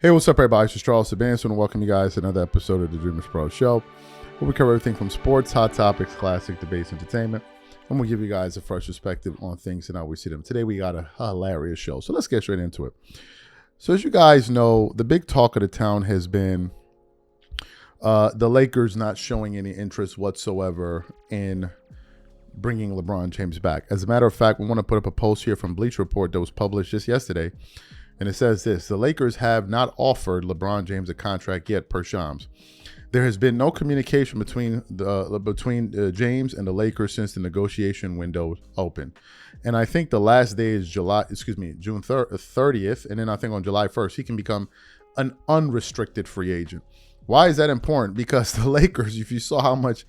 Hey, what's up, everybody? It's Charles Sabanson, and welcome you guys to another episode of the DREAMERSPRO show, where we cover everything from sports, hot topics, classic debates, entertainment, and we'll give you guys a fresh perspective on things and how we see them. Today, we got a hilarious show, so let's get straight into it. So, as you guys know, the big talk of the town has been the Lakers not showing any interest whatsoever in bringing LeBron James back. As a matter of fact, we want to put up a post here from Bleacher Report that was published just yesterday. And it says this: the Lakers have not offered LeBron James a contract yet, per Shams. There has been no communication between James and the Lakers since the negotiation window opened. And I think the last day is June 30th. And then I think on July 1st, he can become an unrestricted free agent. Why is that important? Because the Lakers, if you saw how much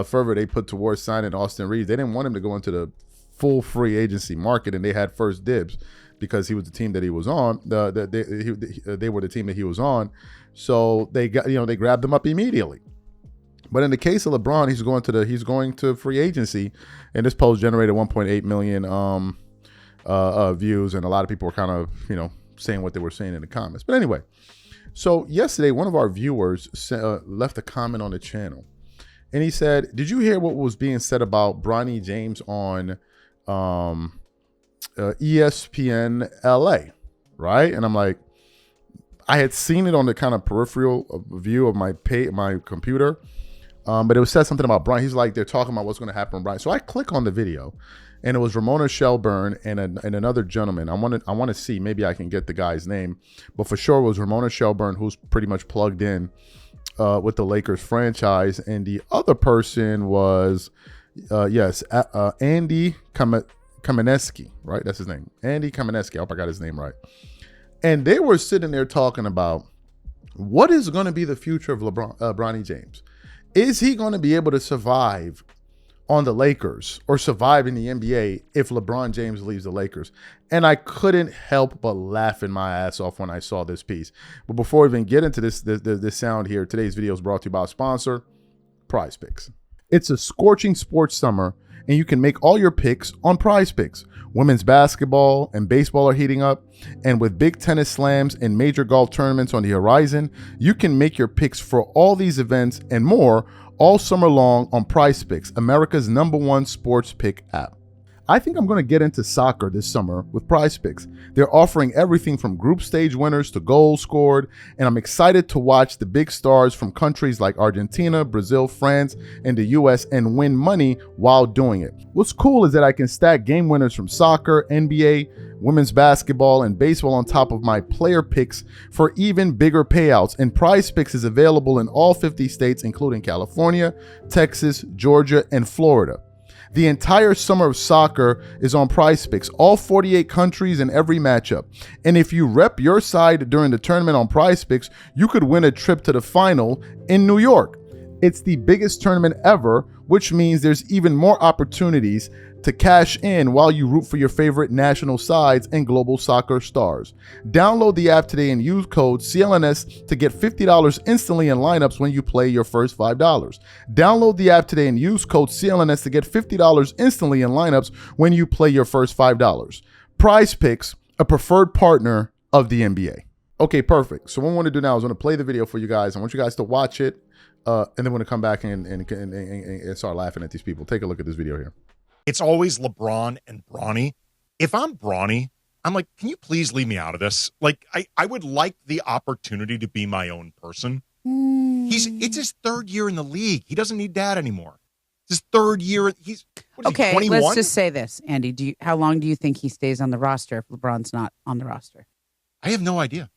fervor they put towards signing Austin Reeves, they didn't want him to go into the full free agency market, and they had first dibs because he was the team that he was on. They were the team that he was on, so they grabbed him up immediately. But in the case of LeBron, he's going to free agency, and this post generated 1.8 million views, and a lot of people were kind of saying what they were saying in the comments. But anyway, so yesterday one of our viewers left a comment on the channel, and he said, "Did you hear what was being said about Bronny James on ESPN LA?" Right? And I'm like, I had seen it on the kind of peripheral view of my computer, but it was said something about Bronny. He's like, they're talking about what's going to happen with Bronny. So I click on the video, and it was Ramona Shelburne and another gentleman. I want to see, maybe I can get the guy's name, but for sure it was Ramona Shelburne, who's pretty much plugged in with the Lakers franchise, and the other person was Andy Kamenetsky, right? That's his name. Andy Kamenetsky. I hope I got his name right. And they were sitting there talking about what is going to be the future of Bronny James. Is he going to be able to survive on the Lakers or survive in the NBA if LeBron James leaves the Lakers? And I couldn't help but laughing my ass off when I saw this piece. But before we even get into this sound here, today's video is brought to you by a sponsor, Prize Picks. It's a scorching sports summer, and you can make all your picks on Prize Picks. Women's basketball and baseball are heating up, and with big tennis slams and major golf tournaments on the horizon, you can make your picks for all these events and more all summer long on Prize Picks, America's #1 sports pick app. I think I'm going to get into soccer this summer with Prize Picks. They're offering everything from group stage winners to goals scored, and I'm excited to watch the big stars from countries like Argentina, Brazil, France, and the US and win money while doing it. What's cool is that I can stack game winners from soccer, NBA, women's basketball, and baseball on top of my player picks for even bigger payouts. And Prize Picks is available in all 50 states, including California, Texas, Georgia, and Florida. The entire summer of soccer is on Prize Picks, all 48 countries and every matchup. And if you rep your side during the tournament on Prize Picks, you could win a trip to the final in New York. It's the biggest tournament ever, which means there's even more opportunities to cash in while you root for your favorite national sides and global soccer stars. Download the app today and use code CLNS to get $50 instantly in lineups when you play your first $5. Download the app today and use code CLNS to get $50 instantly in lineups when you play your first $5. Prize Picks, a preferred partner of the NBA. Okay, perfect. So what I want to do now is I want to play the video for you guys. I want you guys to watch it, and then we're going to come back and start laughing at these people. Take a look at this video here. It's always LeBron and Bronny. If I'm Bronny, I'm like, can you please leave me out of this? Like, I would like the opportunity to be my own person. It's his third year in the league. He doesn't need dad anymore. It's his third year. He's okay. 21? Let's just say this, Andy. How long do you think he stays on the roster if LeBron's not on the roster? I have no idea.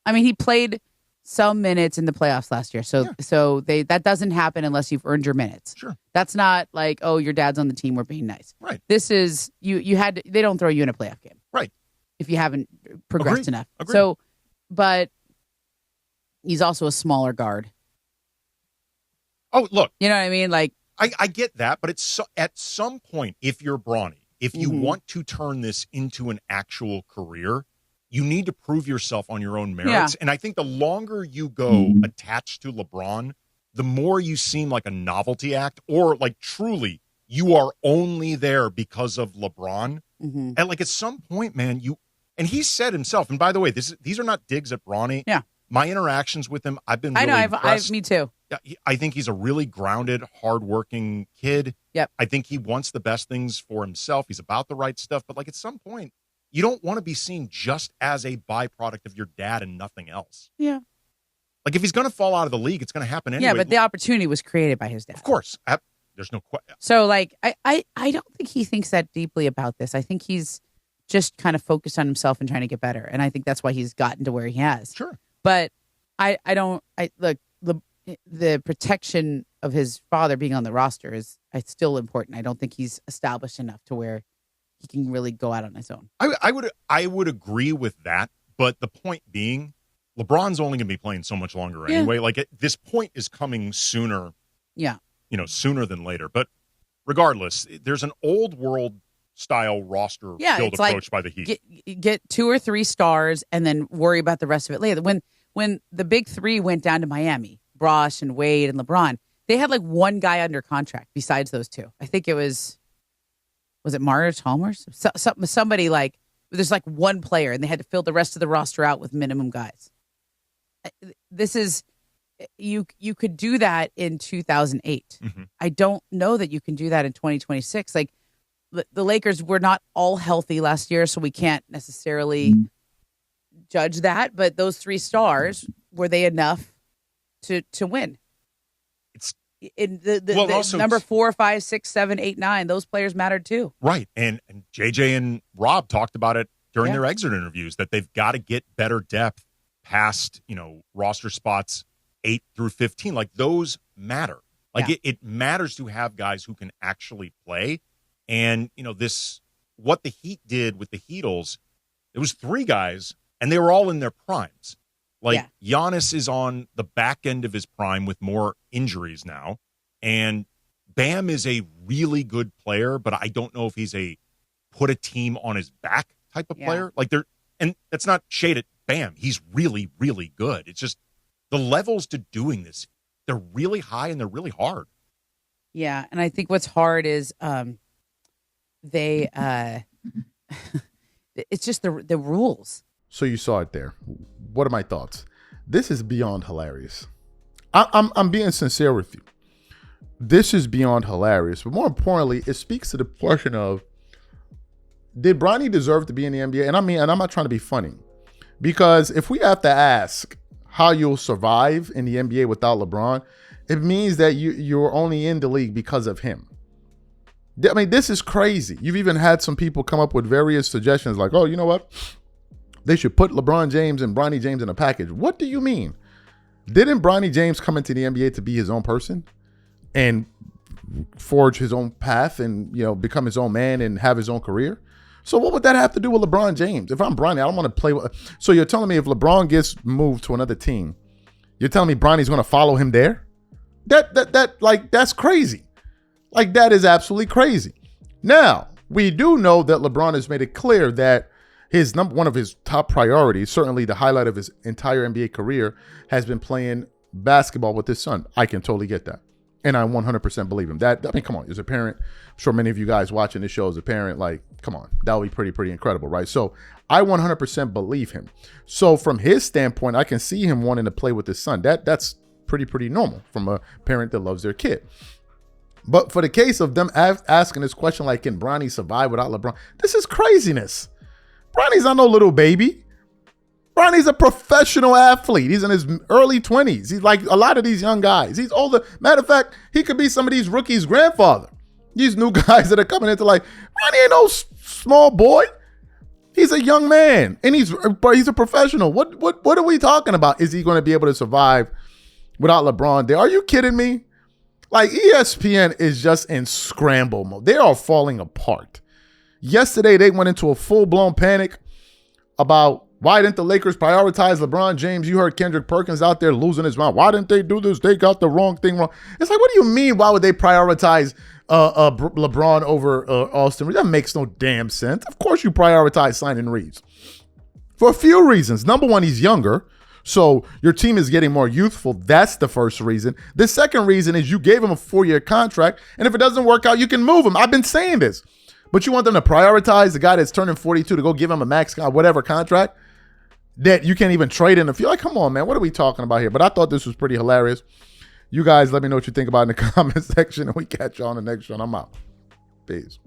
I mean, he played some minutes in the playoffs last year. So that doesn't happen unless you've earned your minutes. Sure. That's not like, oh, your dad's on the team, we're being nice. Right. This is they don't throw you in a playoff game. Right. If you haven't progressed enough. Agreed. So, but he's also a smaller guard. Oh, look. You know what I mean? Like, I get that, but it's at some point, if you're Bronny, if you want to turn this into an actual career, you need to prove yourself on your own merits. Yeah. And I think the longer you go attached to LeBron, the more you seem like a novelty act, or like truly you are only there because of LeBron. And like at some point, man, And he said himself, and by the way, these are not digs at Bronny. Yeah. My interactions with him, I've been really impressed. Me too. I think he's a really grounded, hardworking kid. Yep. I think he wants the best things for himself. He's about the right stuff. But, like, at some point, you don't want to be seen just as a byproduct of your dad and nothing else. Yeah. Like, if he's going to fall out of the league, it's going to happen anyway. Yeah, but the opportunity was created by his dad. Of course. There's no question. So, like, I don't think he thinks that deeply about this. I think he's just kind of focused on himself and trying to get better. And I think that's why he's gotten to where he has. Sure. But look, the protection of his father being on the roster is still important. I don't think he's established enough to where he can really go out on his own. I would agree with that, but the point being, LeBron's only going to be playing so much longer anyway. Like, this point is coming sooner. Yeah. Sooner than later. But regardless, there's an old world style roster build approach by the Heat. Get 2 or 3 stars and then worry about the rest of it later. When the big 3 went down to Miami, Brosh and Wade and LeBron, they had like one guy under contract besides those 2. I think it was it Mario Chalmers? Somebody like, there's like one player and they had to fill the rest of the roster out with minimum guys. This is, you could do that in 2008. Mm-hmm. I don't know that you can do that in 2026. Like, the Lakers were not all healthy last year, so we can't necessarily judge that. But those 3 stars, were they enough to win? It's in the number 4, 5, 6, 7, 8, 9. Those players mattered too, right? And JJ and Rob talked about it during their exit interviews that they've got to get better depth past roster spots 8 through 15. Like, those matter. Like, it matters to have guys who can actually play. And, what the Heat did with the Heatles, it was 3 guys, and they were all in their primes. Like, Giannis is on the back end of his prime with more injuries now. And Bam is a really good player, but I don't know if he's a put a team on his back type of player. Like, and that's not shade at Bam. He's really, really good. It's just the levels to doing this, they're really high and they're really hard. Yeah, and I think what's hard is they it's just the rules. So you saw it there. What are my thoughts? This is beyond hilarious. I'm being sincere with you. This is beyond hilarious, but more importantly, it speaks to the question of, did Bronny deserve to be in the NBA? And I'm not trying to be funny, because if we have to ask how you'll survive in the NBA without LeBron, it means that you're only in the league because of him. I mean, this is crazy. You've even had some people come up with various suggestions like, oh, you know what? They should put LeBron James and Bronny James in a package. What do you mean? Didn't Bronny James come into the NBA to be his own person and forge his own path and, become his own man and have his own career? So what would that have to do with LeBron James? If I'm Bronny, I don't want to play with. So you're telling me if LeBron gets moved to another team, you're telling me Bronny's going to follow him there? That's crazy. Like, that is absolutely crazy. Now, we do know that LeBron has made it clear that one of his top priorities, certainly the highlight of his entire NBA career, has been playing basketball with his son. I can totally get that. And I 100% believe him. Come on, as a parent, I'm sure many of you guys watching this show as a parent, like, come on, that would be pretty incredible, right? So I 100% believe him. So from his standpoint, I can see him wanting to play with his son. That's pretty normal from a parent that loves their kid. But for the case of them asking this question, like, can Bronny survive without LeBron? This is craziness. Bronny's not no little baby. Bronny's a professional athlete. He's in his early 20s. He's like a lot of these young guys. He's older. Matter of fact, he could be some of these rookies' grandfather. These new guys that are coming into, like, Bronny ain't no small boy. He's a young man, and he's a professional. What are we talking about? Is he going to be able to survive without LeBron there? Are you kidding me? Like, ESPN is just in scramble mode. They are falling apart. Yesterday, they went into a full-blown panic about why didn't the Lakers prioritize LeBron James? You heard Kendrick Perkins out there losing his mind. Why didn't they do this? They got the wrong thing wrong. It's like, what do you mean? Why would they prioritize LeBron over Austin Reeves? That makes no damn sense. Of course you prioritize signing Reeves. For a few reasons. Number one, he's younger. So your team is getting more youthful. That's the first reason. The second reason is you gave him a 4-year contract, and if it doesn't work out, you can move him. I've been saying this. But you want them to prioritize the guy that's turning 42 to go give him a max whatever contract that you can't even trade in the field. Like, come on, man. What are we talking about here? But I thought this was pretty hilarious. You guys let me know what you think about it in the comment section, and we catch you on the next one. I'm out. Peace.